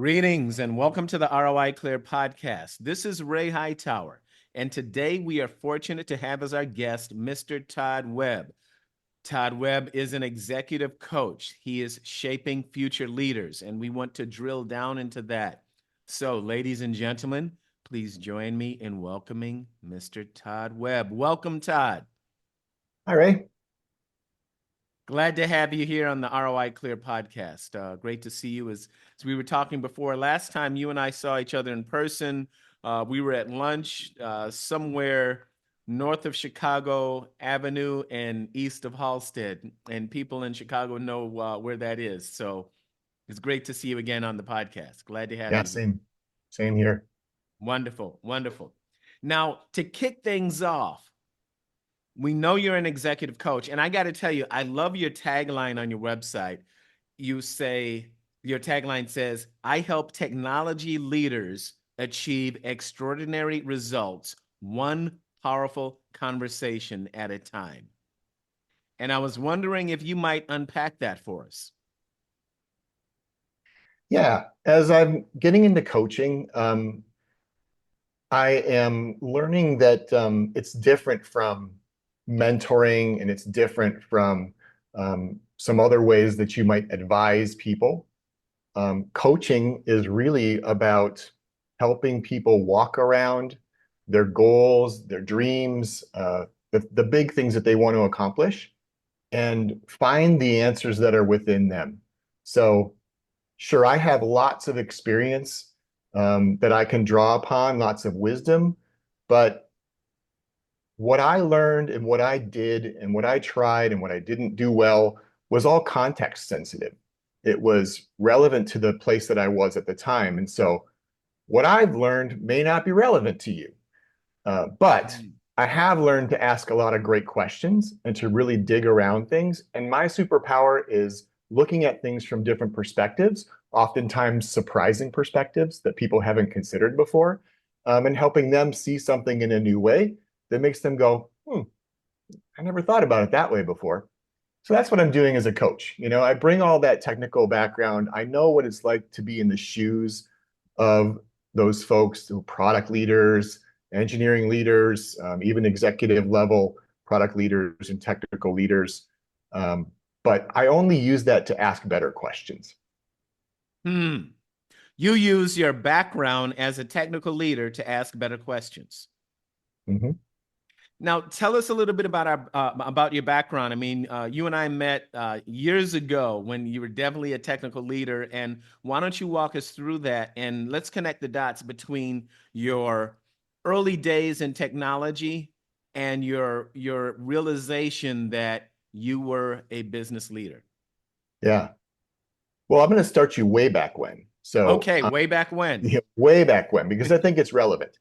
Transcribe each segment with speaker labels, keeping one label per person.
Speaker 1: Greetings and welcome to the ROI Clear podcast. This is Ray Hightower, and today we are fortunate to have as our guest Mr. Todd Webb. Todd Webb is an executive coach. He is shaping future leaders, and we want to drill down into that. So, ladies and gentlemen, please join me in welcoming Mr. Todd Webb. Welcome, Todd.
Speaker 2: Hi, Ray.
Speaker 1: Glad to have you here on the ROI Clear podcast. Great to see you. As we were talking before, last time you and I saw each other in person, we were at lunch somewhere north of Chicago Avenue and east of Halstead, and people in Chicago know where that is. So it's great to see you again on the podcast. Glad to have
Speaker 2: Yeah,
Speaker 1: you here.
Speaker 2: same here.
Speaker 1: Wonderful, wonderful. Now, to kick things off, we know you're an executive coach, and I got to tell you, I love your tagline on your website. Your tagline says, I help technology leaders achieve extraordinary results, one powerful conversation at a time. And I was wondering if you might unpack that for us.
Speaker 2: Yeah, as I'm getting into coaching, I am learning that it's different from mentoring and it's different from some other ways that you might advise people. Coaching is really about helping people walk around their goals, their dreams, the big things that they want to accomplish, and find the answers that are within them. So, sure, I have lots of experience that I can draw upon, lots of wisdom, but what I learned and what I did and what I tried and what I didn't do well was all context sensitive. It was relevant to the place that I was at the time. And so what I've learned may not be relevant to you. But I have learned to ask a lot of great questions and to really dig around things. And my superpower is looking at things from different perspectives, oftentimes surprising perspectives that people haven't considered before, and helping them see something in a new way that makes them go, I never thought about it that way before. So that's what I'm doing as a coach. I bring all that technical background. I know what it's like to be in the shoes of those folks, product leaders, engineering leaders, even executive level product leaders and technical leaders. But I only use that to ask better questions.
Speaker 1: You use your background as a technical leader to ask better questions.
Speaker 2: Mm-hmm.
Speaker 1: Now, tell us a little bit about your background. I mean, you and I met years ago when you were definitely a technical leader. And why don't you walk us through that and let's connect the dots between your early days in technology and your realization that you were a business leader.
Speaker 2: Yeah. Well, I'm going to start you way back when. So,
Speaker 1: Okay, way back when.
Speaker 2: way back when, because I think it's relevant.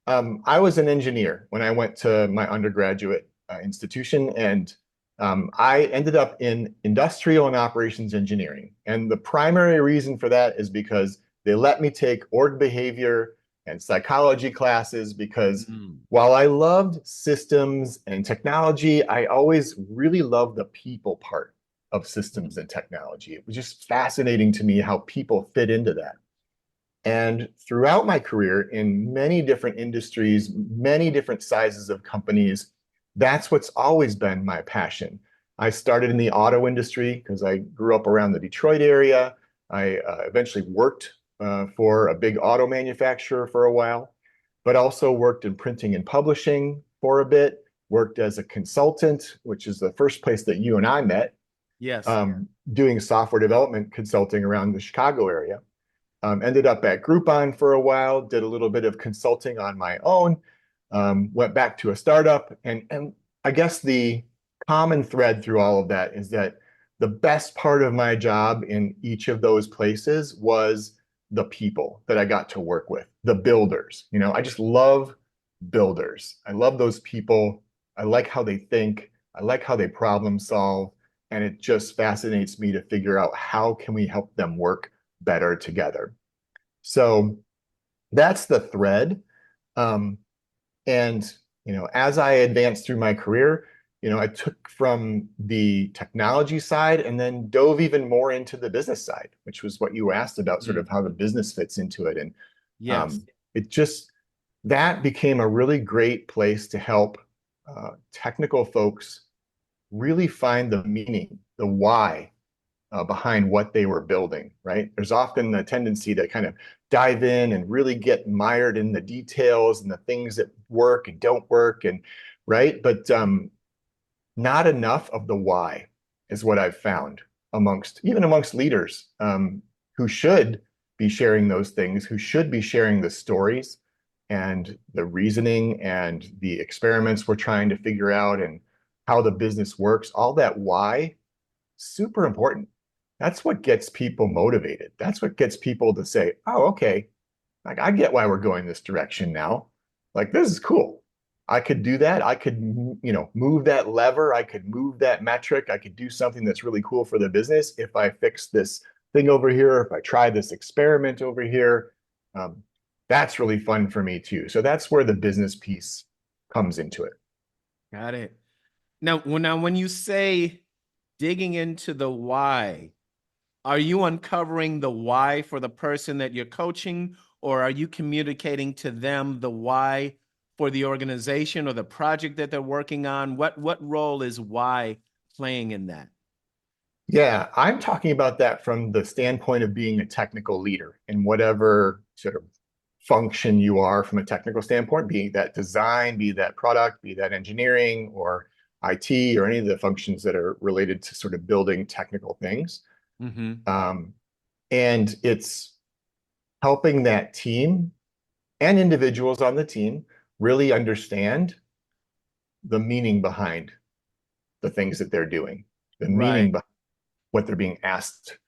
Speaker 2: I was an engineer when I went to my undergraduate institution, and I ended up in industrial and operations engineering. And the primary reason for that is because they let me take org behavior and psychology classes because while I loved systems and technology, I always really loved the people part of systems and technology. It was just fascinating to me how people fit into that. And throughout my career in many different industries, many different sizes of companies, that's what's always been my passion. I started in the auto industry because I grew up around the Detroit area. I eventually worked for a big auto manufacturer for a while, but also worked in printing and publishing for a bit, worked as a consultant, which is the first place that you and I met.
Speaker 1: Yes.
Speaker 2: Doing software development consulting around the Chicago area. Ended up at Groupon for a while, did a little bit of consulting on my own, went back to a startup. And I guess the common thread through all of that is that the best part of my job in each of those places was the people that I got to work with, the builders. I just love builders. I love those people. I like how they think. I like how they problem solve. And it just fascinates me to figure out how can we help them work better together. So that's the thread. And as I advanced through my career, I took from the technology side and then dove even more into the business side, which was what you asked about, sort
Speaker 1: Mm.
Speaker 2: of how the business fits into it. And
Speaker 1: Yes.
Speaker 2: it just, that became a really great place to help technical folks really find the meaning, the why behind what they were building, right? There's often a tendency to kind of dive in and really get mired in the details and the things that work and don't work, and right. But not enough of the why is what I've found amongst leaders who should be sharing those things, who should be sharing the stories and the reasoning and the experiments we're trying to figure out and how the business works. All that why, super important. That's what gets people motivated. That's what gets people to say, oh, okay, like I get why we're going this direction now. Like this is cool. I could do that. I could, move that lever. I could move that metric. I could do something that's really cool for the business if I fix this thing over here, if I try this experiment over here. Um, that's really fun for me too. So that's where the business piece comes into it.
Speaker 1: Got it. Now, when you say digging into the why, are you uncovering the why for the person that you're coaching, or are you communicating to them the why for the organization or the project that they're working on? What role is why playing in that?
Speaker 2: Yeah, I'm talking about that from the standpoint of being a technical leader in whatever sort of function you are from a technical standpoint, be that design, be that product, be that engineering or IT or any of the functions that are related to sort of building technical things.
Speaker 1: Mm-hmm.
Speaker 2: Um, and it's helping that team and individuals on the team really understand the meaning behind the things that they're doing, the meaning
Speaker 1: Right.
Speaker 2: behind what they're being asked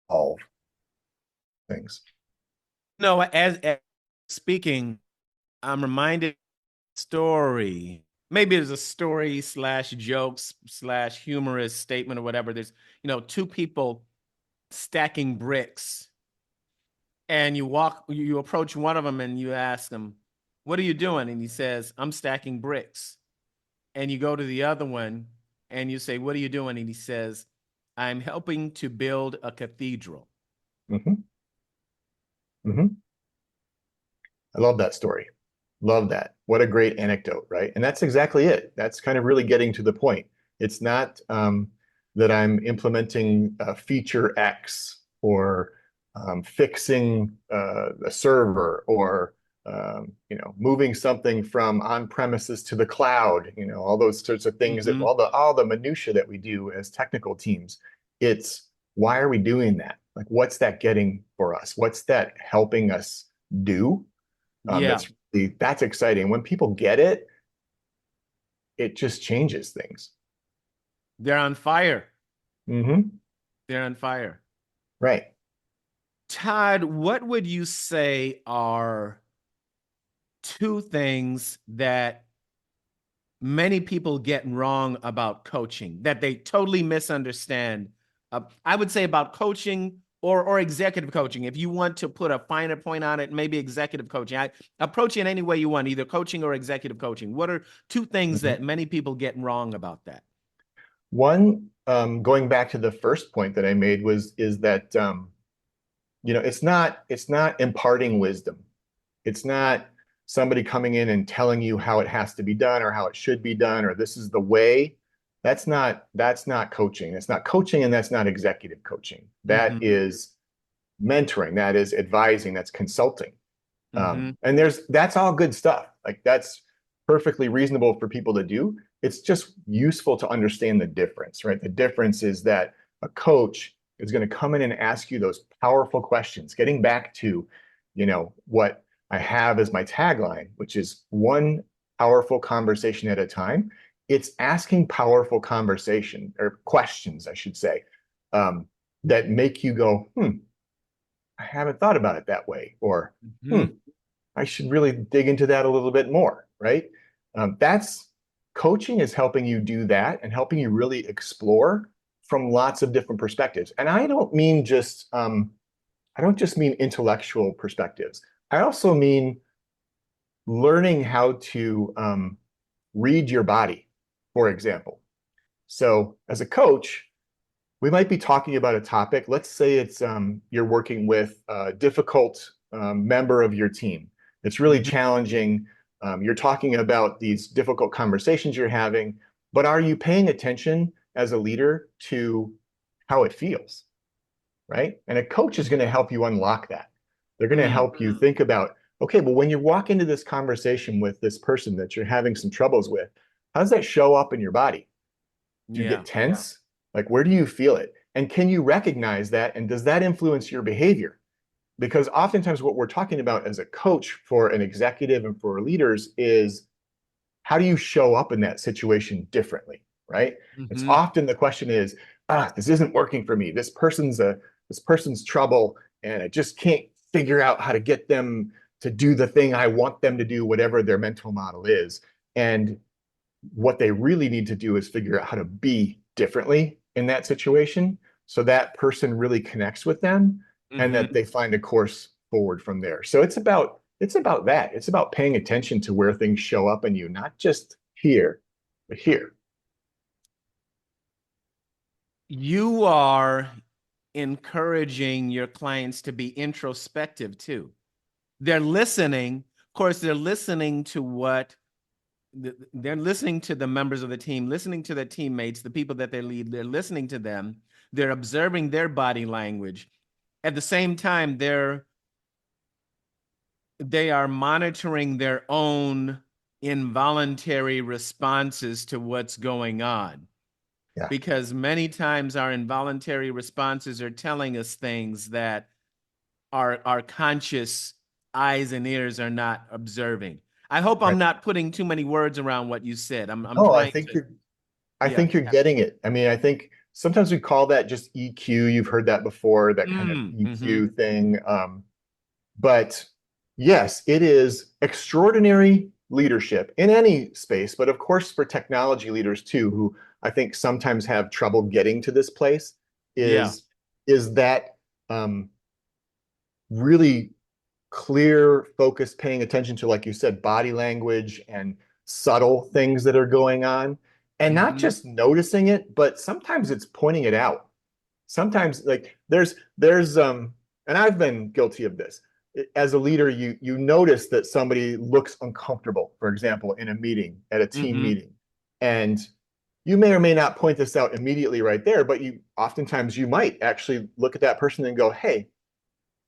Speaker 2: of things.
Speaker 1: No, as speaking, I'm reminded of a story. Maybe it's a story slash jokes slash humorous statement or whatever. There's, two people stacking bricks, and you approach one of them and you ask him, "What are you doing?" And he says, "I'm stacking bricks." And you go to the other one and you say, "What are you doing?" And he says, "I'm helping to build a cathedral."
Speaker 2: Mhm, mhm. I love that story. Love that. What a great anecdote, right? And that's exactly it. That's kind of really getting to the point. It's not that I'm implementing feature X or fixing a server or moving something from on premises to the cloud. All those sorts of things that
Speaker 1: Mm-hmm.
Speaker 2: all the minutia that we do as technical teams. It's why are we doing that? Like, what's that getting for us? What's that helping us do?
Speaker 1: Yeah,
Speaker 2: That's exciting. When people get it, it just changes things.
Speaker 1: they're on fire.
Speaker 2: Hmm.
Speaker 1: They're on fire.
Speaker 2: Right.
Speaker 1: Todd, what would you say are two things that many people get wrong about coaching, that they totally misunderstand? I would say about coaching or executive coaching. If you want to put a finer point on it, maybe executive coaching. I approach it in any way you want, either coaching or executive coaching. What are two things
Speaker 2: Mhm.
Speaker 1: that many people get wrong about that?
Speaker 2: One, going back to the first point that I made is that it's not imparting wisdom. It's not somebody coming in and telling you how it has to be done or how it should be done or this is the way. That's not coaching. That's not coaching and that's not executive coaching. That
Speaker 1: Mm-hmm.
Speaker 2: is mentoring, that is advising, that's consulting.
Speaker 1: Mm-hmm.
Speaker 2: And that's all good stuff. Like that's perfectly reasonable for people to do. It's just useful to understand the difference, right? The difference is that a coach is going to come in and ask you those powerful questions, getting back to, what I have as my tagline, which is one powerful conversation at a time. It's asking powerful conversation or questions, I should say, that make you go, I haven't thought about it that way, or hmm,
Speaker 1: Mm-hmm.
Speaker 2: I should really dig into that a little bit more, right? That's coaching is helping you do that and helping you really explore from lots of different perspectives. And I don't just mean intellectual perspectives. I also mean learning how to read your body, for example. So as a coach, we might be talking about a topic. Let's say it's you're working with a difficult member of your team. It's really
Speaker 1: Mhm.
Speaker 2: challenging. You're talking about these difficult conversations you're having, but are you paying attention as a leader to how it feels, right? And a coach is going to help you unlock that. They're going to
Speaker 1: Mm.
Speaker 2: help you think about, okay, well, when you walk into this conversation with this person that you're having some troubles with, how does that show up in your body? Do you
Speaker 1: Yeah.
Speaker 2: get tense? Like, where do you feel it? And can you recognize that? And does that influence your behavior? Because oftentimes, what we're talking about as a coach for an executive and for leaders is how do you show up in that situation differently, right? It's
Speaker 1: Hmm.
Speaker 2: often the question is, this isn't working for me. This person's trouble, and I just can't figure out how to get them to do the thing I want them to do, whatever their mental model is. And what they really need to do is figure out how to be differently in that situation so that person really connects with them and that
Speaker 1: Hmm.
Speaker 2: they find a course forward from there. So it's about that. It's about paying attention to where things show up in you, not just here, but here.
Speaker 1: You are encouraging your clients to be introspective too. They're listening. Of course, they're listening to what they're listening to the members of the team, listening to their teammates, the people that they lead. They're listening to them. They're observing their body language. At the same time, they are monitoring their own involuntary responses to what's going on.
Speaker 2: Yeah,
Speaker 1: Because many times our involuntary responses are telling us things that our conscious eyes and ears are not observing. I hope
Speaker 2: right.
Speaker 1: I'm not putting too many words around what you said. I'm
Speaker 2: Oh,
Speaker 1: trying to,
Speaker 2: I
Speaker 1: yeah.
Speaker 2: think you're getting it. I mean, I think sometimes we call that just EQ. You've heard that before, that kind of
Speaker 1: Mm-hmm.
Speaker 2: EQ thing. But yes, it is extraordinary leadership in any space, but of course for technology leaders too, who I think sometimes have trouble getting to this place,
Speaker 1: Yeah.
Speaker 2: is is that really clear focus, paying attention to, like you said, body language and subtle things that are going on, and not
Speaker 1: Mm-hmm.
Speaker 2: just noticing it, but sometimes it's pointing it out. Sometimes like there's and I've been guilty of this. As a leader, you notice that somebody looks uncomfortable, for example, in a meeting, at a team
Speaker 1: Mm-hmm.
Speaker 2: meeting. And you may or may not point this out immediately right there, but you oftentimes you might actually look at that person and go, "Hey,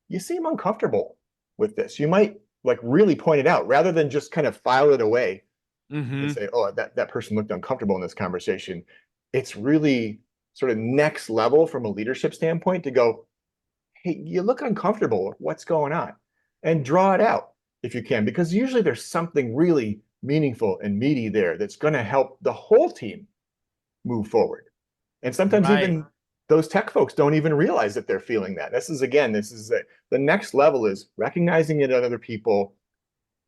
Speaker 2: you seem uncomfortable with this." You might like really point it out rather than just kind of file it away and
Speaker 1: Mm-hmm.
Speaker 2: say, "Oh, that person looked uncomfortable in this conversation." It's really sort of next level from a leadership standpoint to go, "Hey, you look uncomfortable. What's going on?" And draw it out if you can, because usually there's something really meaningful and meaty there that's going to help the whole team move forward. And sometimes
Speaker 1: Right.
Speaker 2: even those tech folks don't even realize that they're feeling that. The next level is recognizing it in other people,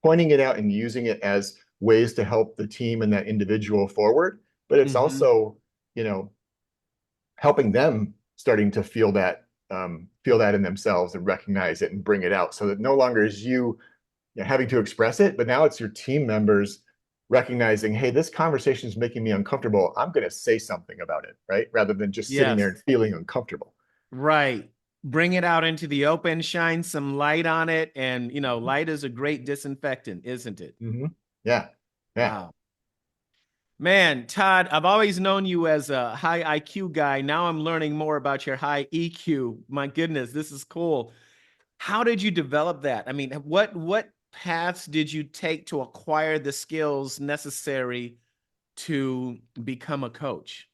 Speaker 2: pointing it out and using it as ways to help the team and that individual forward. But it's
Speaker 1: Mm-hmm.
Speaker 2: also, you know, helping them starting to feel that in themselves and recognize it and bring it out so that no longer is you know, having to express it, but now it's your team members recognizing, hey, this conversation is making me uncomfortable. I'm going to say something about it, right? Rather than just sitting there
Speaker 1: Yes.
Speaker 2: and feeling uncomfortable.
Speaker 1: Right. Bring it out into the open, shine some light on it. And, light is a great disinfectant, isn't it?
Speaker 2: Mm-hmm. Yeah. Yeah.
Speaker 1: Wow. Man, Todd, I've always known you as a high IQ guy. Now I'm learning more about your high EQ. My goodness, this is cool. How did you develop that? I mean, what paths did you take to acquire the skills necessary to become a coach?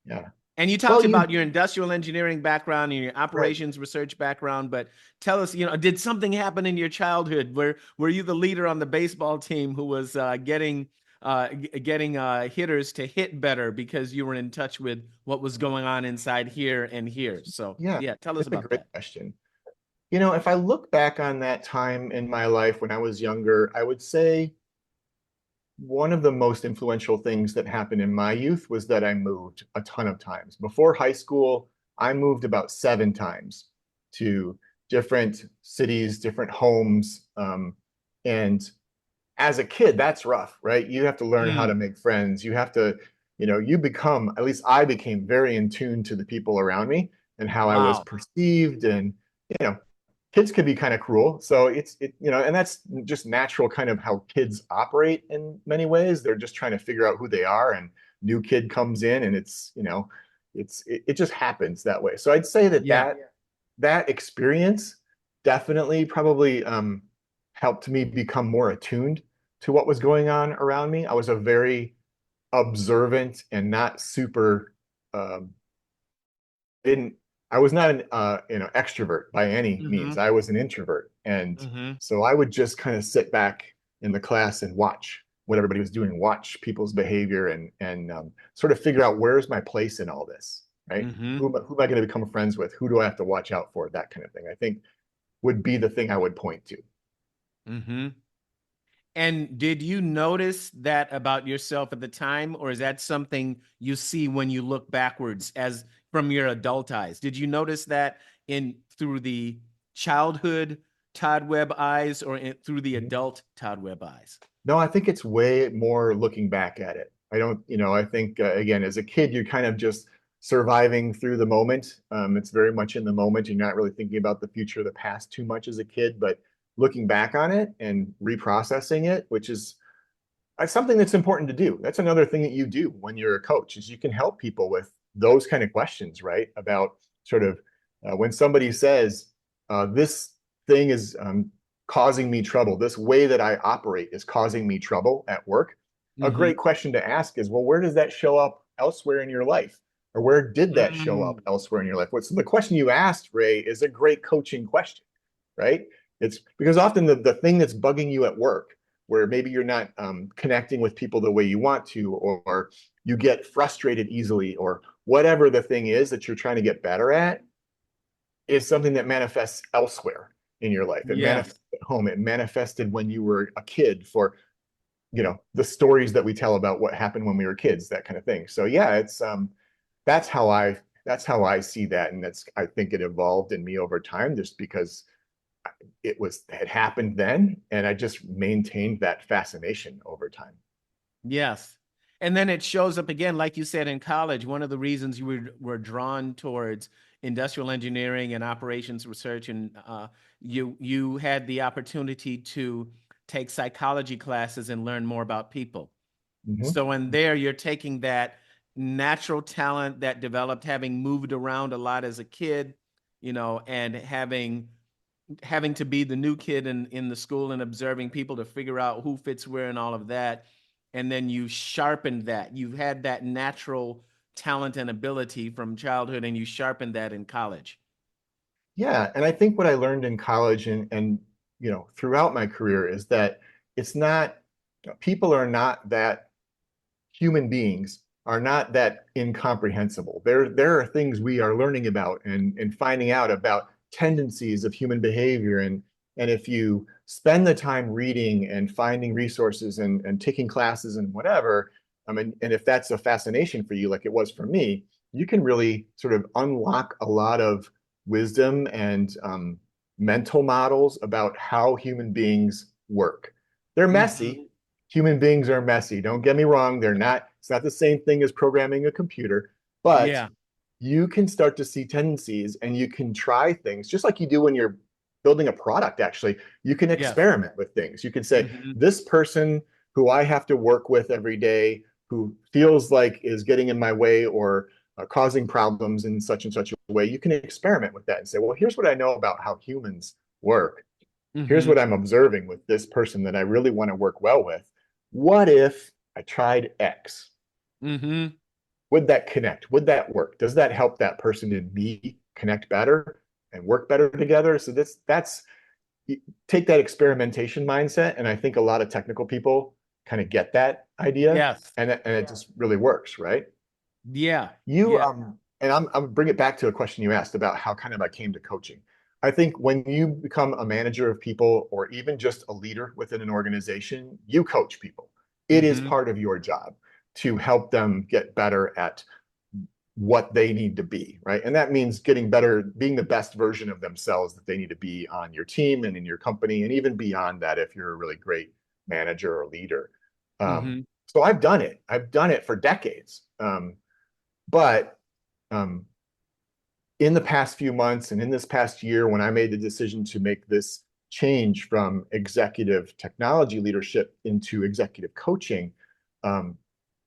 Speaker 2: Yeah.
Speaker 1: And you
Speaker 2: Well,
Speaker 1: talked about your industrial engineering background and your
Speaker 2: right.
Speaker 1: operations research background, but tell us, did something happen in your childhood? Were you the leader on the baseball team who was getting hitters to hit better because you were in touch with what was going on inside here and here? So
Speaker 2: Yeah.
Speaker 1: yeah, tell us
Speaker 2: It's a
Speaker 1: about
Speaker 2: great
Speaker 1: that.
Speaker 2: question. You know, if I look back on that time in my life when I was younger, I would say one of the most influential things that happened in my youth was that I moved a ton of times. Before high school, I moved about 7 times to different cities, different homes. And as a kid, that's rough, right? You have to learn how to
Speaker 1: Mm,
Speaker 2: make friends. You have to you become, at least I became very in tune to the people around me and how I was
Speaker 1: Wow.
Speaker 2: perceived. And, you know, kids can be kind of cruel. So and that's just natural kind of how kids operate in many ways. They're just trying to figure out who they are, and new kid comes in and it just happens that way. So I'd say that
Speaker 1: Yeah.
Speaker 2: that experience definitely probably helped me become more attuned to what was going on around me. I was a very observant and not super um, didn't I was not an extrovert by any means.
Speaker 1: Mm-hmm.
Speaker 2: I was an introvert, and
Speaker 1: Mm-hmm.
Speaker 2: so I would just kind of sit back in the class and watch what everybody was doing, watch people's behavior, and sort of figure out where's my place in all this, right?
Speaker 1: Mm-hmm.
Speaker 2: Who am I going to become friends with? Who do I have to watch out for? That kind of thing. I think would be the thing I would point to.
Speaker 1: Mm-hmm. And did you notice that about yourself at the time, or is that something you see when you look backwards as from your adult eyes? Did you notice that in through the childhood Todd Webb eyes or through the
Speaker 2: Mhm.
Speaker 1: adult Todd Webb eyes?
Speaker 2: No, I think it's way more looking back at it. I don't, I think, again, as a kid, you're kind of just surviving through the moment. It's very much in the moment. You're not really thinking about the future, the past too much as a kid, but looking back on it and reprocessing it, which is something that's important to do. That's another thing that you do when you're a coach is you can help people with those kind of questions, right? About sort of when somebody says, this thing is causing me trouble, this way that I operate is causing me trouble at work. A
Speaker 1: Mm-hmm.
Speaker 2: great question to ask is, well, where does that show up elsewhere in your life? Or where did that show up
Speaker 1: Mm.
Speaker 2: elsewhere in your life? What's the question you asked, Ray, is a great coaching question, right? It's because often the thing that's bugging you at work, where maybe you're not connecting with people the way you want to, or you get frustrated easily, or whatever the thing is that you're trying to get better at, is something that manifests elsewhere in your life. It
Speaker 1: Yes.
Speaker 2: manifests at home. It manifested when you were a kid for, the stories that we tell about what happened when we were kids, that kind of thing. So yeah, that's how I see that. And I think it evolved in me over time just because had happened then, and I just maintained that fascination over time.
Speaker 1: Yes. And then it shows up again, like you said, in college. One of the reasons you were drawn towards industrial engineering and operations research, and you had the opportunity to take psychology classes and learn more about people.
Speaker 2: Mm-hmm.
Speaker 1: So in there, you're taking that natural talent that developed having moved around a lot as a kid, and having to be the new kid in the school and observing people to figure out who fits where and all of that. And then you sharpened that. You had that natural talent and ability from childhood, and you sharpened that in college.
Speaker 2: Yeah, and I think what I learned in college and throughout my career is that it's not people are not that human beings are not that incomprehensible. There are things we are learning about and finding out about tendencies of human behavior. And if you spend the time reading and finding resources and taking classes and whatever, I mean, and if that's a fascination for you, like it was for me, you can really sort of unlock a lot of wisdom and mental models about how human beings work. They're
Speaker 1: Hmm.
Speaker 2: messy. Human beings are messy. Don't get me wrong. It's not the same thing as programming a computer, but
Speaker 1: Yeah.
Speaker 2: you can start to see tendencies and you can try things just like you do when you're building a product, actually. You can
Speaker 1: Yes.
Speaker 2: experiment with things. You can say,
Speaker 1: Hmm.
Speaker 2: this person who I have to work with every day, who feels like is getting in my way or causing problems in such and such a way, you can experiment with that and say, well, here's what I know about how humans work. Here's
Speaker 1: Hmm.
Speaker 2: what I'm observing with this person that I really want to work well with. What if I tried X?
Speaker 1: Hmm.
Speaker 2: Would that connect? Would that work? Does that help that person and me connect better and work better together? So that's take that experimentation mindset, and I think a lot of technical people kind of get that idea,
Speaker 1: Yes.
Speaker 2: and it just really works, right?
Speaker 1: Yeah.
Speaker 2: You
Speaker 1: Yeah.
Speaker 2: and I'm bring it back to a question you asked about how kind of I came to coaching. I think when you become a manager of people or even just a leader within an organization, you coach people. It is
Speaker 1: Hmm.
Speaker 2: part of your job to help them get better at what they need to be, right? And that means getting better, being the best version of themselves that they need to be on your team and in your company, and even beyond that if you're a really great manager or leader. Um,
Speaker 1: Hmm.
Speaker 2: so I've done it. I've done it for decades. But um, in the past few months and in this past year, when I made the decision to make this change from executive technology leadership into executive coaching, um,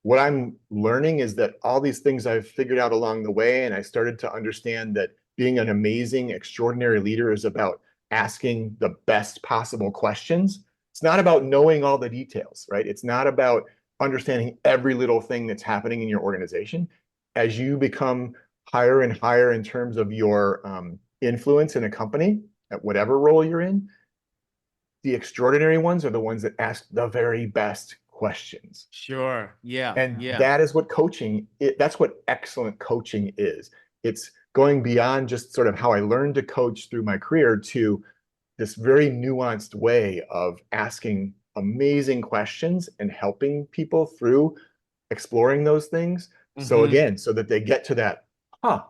Speaker 2: what I'm learning is that all these things I've figured out along the way, and I started to understand that being an amazing, extraordinary leader is about asking the best possible questions. It's not about knowing all the details, right? It's not about understanding every little thing that's happening in your organization. As you become higher and higher in terms of your influence in a company at whatever role you're in, the extraordinary ones are the ones that ask the very best questions.
Speaker 1: Sure. Yeah.
Speaker 2: And
Speaker 1: Yeah.
Speaker 2: that is what that's what excellent coaching is. It's going beyond just sort of how I learned to coach through my career to this very nuanced way of asking amazing questions and helping people through exploring those things. So
Speaker 1: Hmm.
Speaker 2: again, so that they get to that, huh,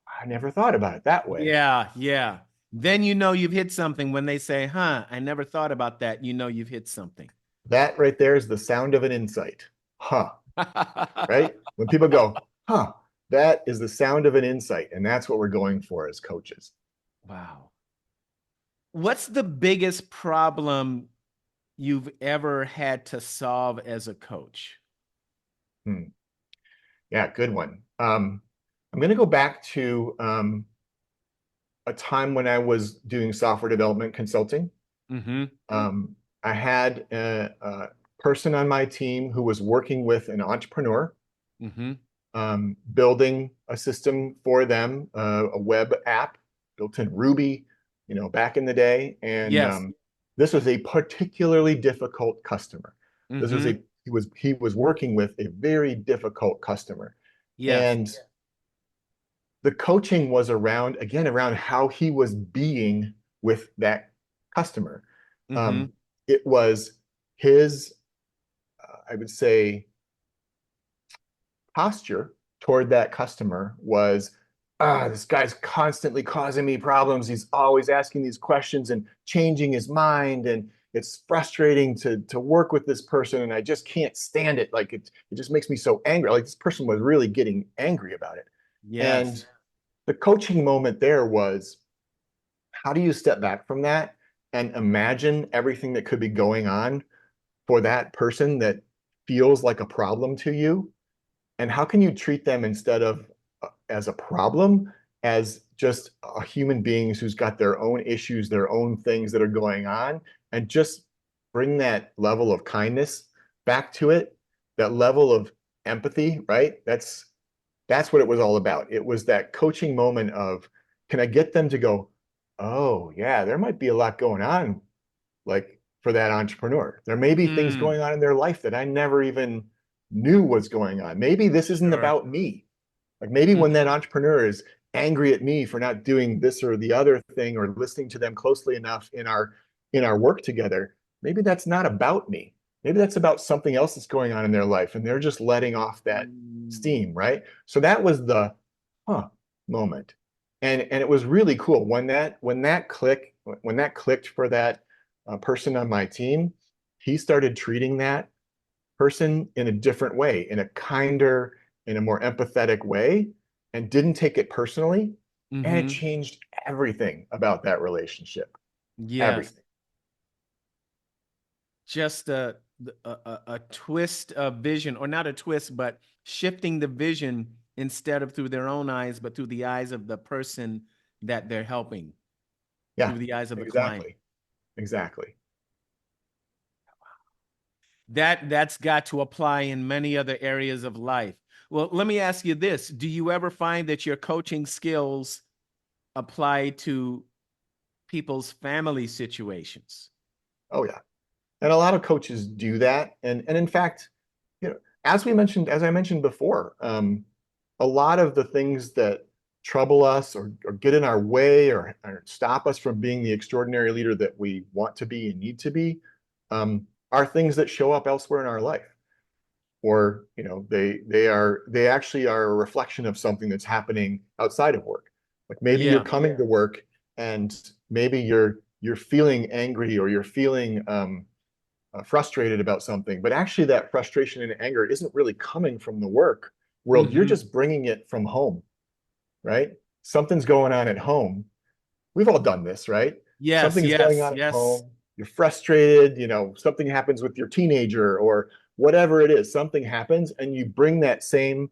Speaker 2: I never thought about it that way.
Speaker 1: Yeah. Yeah. Then you know you've hit something when they say, huh, I never thought about that. You know you've hit something.
Speaker 2: That right there is the sound of an insight. Huh, right? When people go, huh, that is the sound of an insight. And that's what we're going for as coaches.
Speaker 1: Wow. What's the biggest problem you've ever had to solve as a coach?
Speaker 2: Hmm. Yeah, good one. I'm going to go back to a time when I was doing software development consulting.
Speaker 1: Hmm.
Speaker 2: Um, I had a person on my team who was working with an entrepreneur,
Speaker 1: Hmm.
Speaker 2: building a system for them, a web app built in Ruby, back in the day. And
Speaker 1: Yes.
Speaker 2: this was a particularly difficult customer. This was
Speaker 1: Hmm.
Speaker 2: a he was working with a very difficult customer,
Speaker 1: Yes.
Speaker 2: and the coaching was around how he was being with that customer.
Speaker 1: Hmm.
Speaker 2: Um, it was his, I would say, posture toward that customer was, this guy's constantly causing me problems. He's always asking these questions and changing his mind. And it's frustrating to work with this person. And I just can't stand it. Like it just makes me so angry. Like this person was really getting angry about it. And
Speaker 1: Yes.
Speaker 2: the coaching moment there was, how do you step back from that and imagine everything that could be going on for that person that feels like a problem to you? And how can you treat them instead of as a problem, as just a human beings who's got their own issues, their own things that are going on, and just bring that level of kindness back to it, that level of empathy, right? That's what it was all about. It was that coaching moment of, can I get them to go, oh yeah, there might be a lot going on, like for that entrepreneur. There may be things
Speaker 1: Mm,
Speaker 2: going on in their life that I never even knew was going on. Maybe this isn't
Speaker 1: sure.
Speaker 2: about me. Like maybe when that
Speaker 1: Hmm.
Speaker 2: entrepreneur is angry at me for not doing this or the other thing or listening to them closely enough in our work together, maybe that's not about me. Maybe that's about something else that's going on in their life and they're just letting off that
Speaker 1: Mm.
Speaker 2: steam, right? So that was the huh moment. And it was really cool when that clicked for that person on my team. He started treating that person in a different way, in a kinder, in a more empathetic way, and didn't take it personally. And it
Speaker 1: Hmm.
Speaker 2: changed everything about that relationship.
Speaker 1: Yes.
Speaker 2: Everything.
Speaker 1: Just a twist of vision, or not a twist, but shifting the vision instead of through their own eyes, but through the eyes of the person that they're helping,
Speaker 2: Yeah,
Speaker 1: through the eyes of the client.
Speaker 2: exactly. Exactly.
Speaker 1: That's got to apply in many other areas of life. Well, let me ask you this. Do you ever find that your coaching skills apply to people's family situations?
Speaker 2: Oh yeah. And a lot of coaches do that. And in fact, as I mentioned before, a lot of the things that trouble us or get in our way or stop us from being the extraordinary leader that we want to be and need to be, are things that show up elsewhere in our life. Or, they actually are a reflection of something that's happening outside of work. Like maybe you're
Speaker 1: Yeah.
Speaker 2: coming to work and maybe you're feeling angry or you're feeling frustrated about something, but actually that frustration and anger isn't really coming from the work world. You're
Speaker 1: Hmm.
Speaker 2: just bringing it from home, right? Something's going on at home. We've all done this, right?
Speaker 1: Yes,
Speaker 2: Something's going
Speaker 1: yes,
Speaker 2: on at
Speaker 1: yes.
Speaker 2: home. You're frustrated, something happens with your teenager or whatever it is, something happens and you bring that same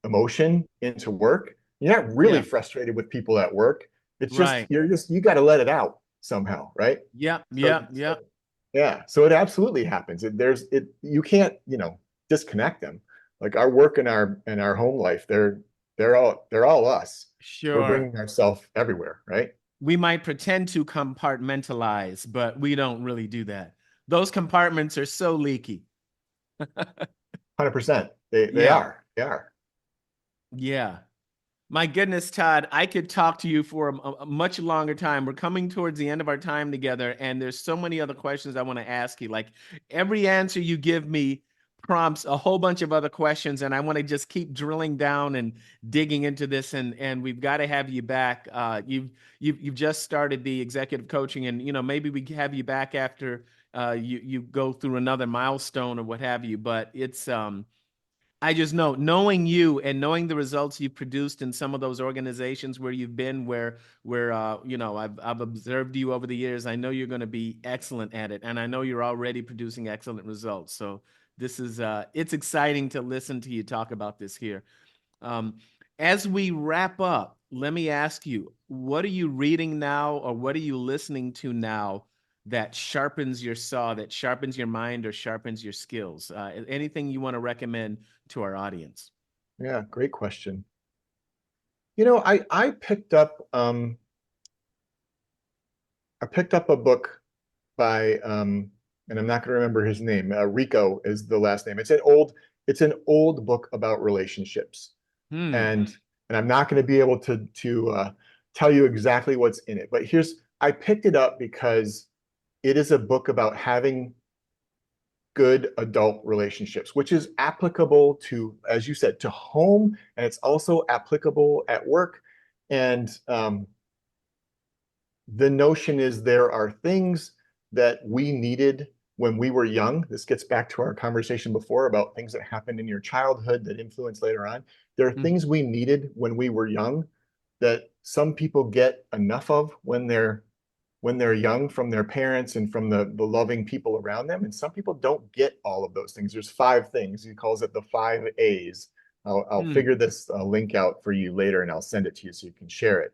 Speaker 2: emotion into work. You're not really
Speaker 1: Yeah,
Speaker 2: frustrated with people at work. It's just,
Speaker 1: right.
Speaker 2: you got to let it out somehow, right?
Speaker 1: Yep,
Speaker 2: So,
Speaker 1: yep,
Speaker 2: so
Speaker 1: yep.
Speaker 2: yeah, so it absolutely happens. You can't, disconnect them. Like our work and our home life, they're all us. We're
Speaker 1: Sure.
Speaker 2: bringing ourselves everywhere, right?
Speaker 1: We might pretend to compartmentalize, but we don't really do that. Those compartments are so leaky.
Speaker 2: 100%. They
Speaker 1: Yeah,
Speaker 2: are. They are.
Speaker 1: yeah. My goodness, Todd, I could talk to you for a much longer time. We're coming towards the end of our time together, and there's so many other questions I want to ask you. Like every answer you give me prompts a whole bunch of other questions, and I want to just keep drilling down and digging into this. And we've got to have you back. You've just started the executive coaching, and maybe we have you back after you go through another milestone or what have you. But it's I just knowing you and knowing the results you've produced in some of those organizations where you've been, where I've observed you over the years. I know you're going to be excellent at it, and I know you're already producing excellent results. So this is it's exciting to listen to you talk about this here. Um, as we wrap up, let me ask you, what are you reading now, or what are you listening to now that sharpens your saw, that sharpens your mind, or sharpens your skills? Anything you want to recommend to our audience?
Speaker 2: Yeah, great question. I picked up a book by and I'm not going to remember his name. Rico is the last name. It's an old book about relationships,
Speaker 1: Hmm.
Speaker 2: and I'm not going to be able to tell you exactly what's in it. But I picked it up because it is a book about having good adult relationships, which is applicable to, as you said, to home, and it's also applicable at work. And the notion is there are things that we needed when we were young. This gets back to our conversation before about things that happened in your childhood that influence later on. There are
Speaker 1: Hmm.
Speaker 2: things we needed when we were young that some people get enough of when they're young from their parents and from the loving people around them. And some people don't get all of those things. There's 5 things. He calls it the 5 A's. I'll
Speaker 1: Hmm.
Speaker 2: figure this link out for you later and I'll send it to you so you can share it.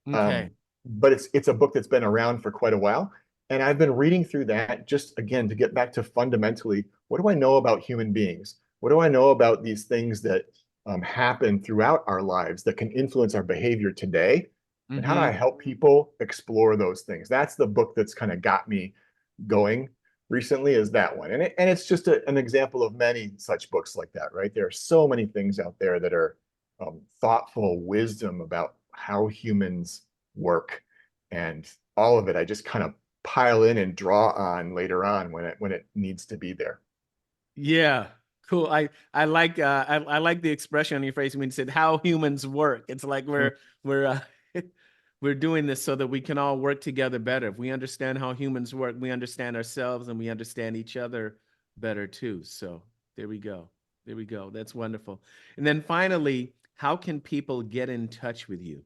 Speaker 1: Okay.
Speaker 2: But it's a book that's been around for quite a while. And I've been reading through that just again to get back to fundamentally, what do I know about human beings? What do I know about these things that happen throughout our lives that can influence our behavior today? And how do I
Speaker 1: Hmm.
Speaker 2: help people explore those things? That's the book that's kind of got me going recently, is that one. And it's just an example of many such books like that, right? There are so many things out there that are thoughtful wisdom about how humans work, and all of it I just kind of pile in and draw on later on when it needs to be there.
Speaker 1: Yeah. Cool. I like the expression on your face when you said how humans work. It's like we're we're doing this so that we can all work together better. If we understand how humans work, we understand ourselves and we understand each other better too. So there we go. There we go. That's wonderful. And then finally, how can people get in touch with you?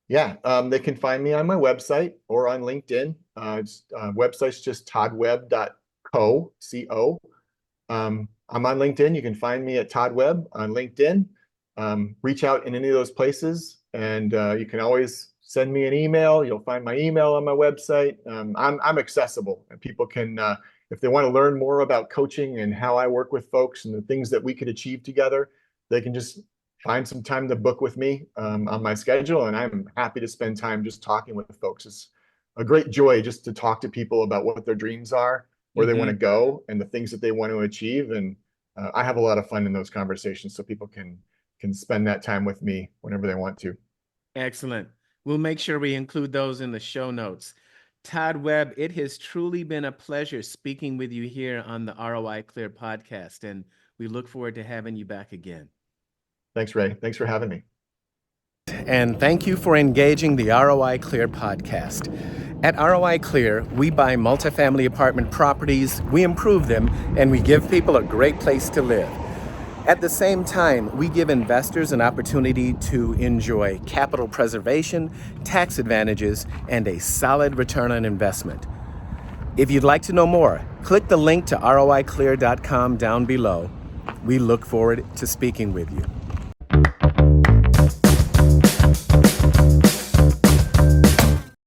Speaker 2: Yeah, they can find me on my website or on LinkedIn. Website's just toddwebb.co, co. I'm on LinkedIn. You can find me at Todd Webb on LinkedIn. Reach out in any of those places, and you can always send me an email. You'll find my email on my website. I'm accessible, and people can, if they want to learn more about coaching and how I work with folks and the things that we could achieve together, they can just find some time to book with me on my schedule, and I'm happy to spend time just talking with folks. It's a great joy just to talk to people about what their dreams are, where they want to
Speaker 1: Hmm.
Speaker 2: go, and the things that they want to achieve. And I have a lot of fun in those conversations, so people can spend that time with me whenever they want to.
Speaker 1: Excellent. We'll make sure we include those in the show notes. Todd Webb, it has truly been a pleasure speaking with you here on the ROI Clear podcast, and we look forward to having you back again.
Speaker 2: Thanks, Ray. Thanks for having me.
Speaker 1: And thank you for engaging the ROI Clear podcast. At ROI Clear, we buy multifamily apartment properties, we improve them, and we give people a great place to live. At the same time, we give investors an opportunity to enjoy capital preservation, tax advantages, and a solid return on investment. If you'd like to know more, click the link to roiclear.com down below. We look forward to speaking with you.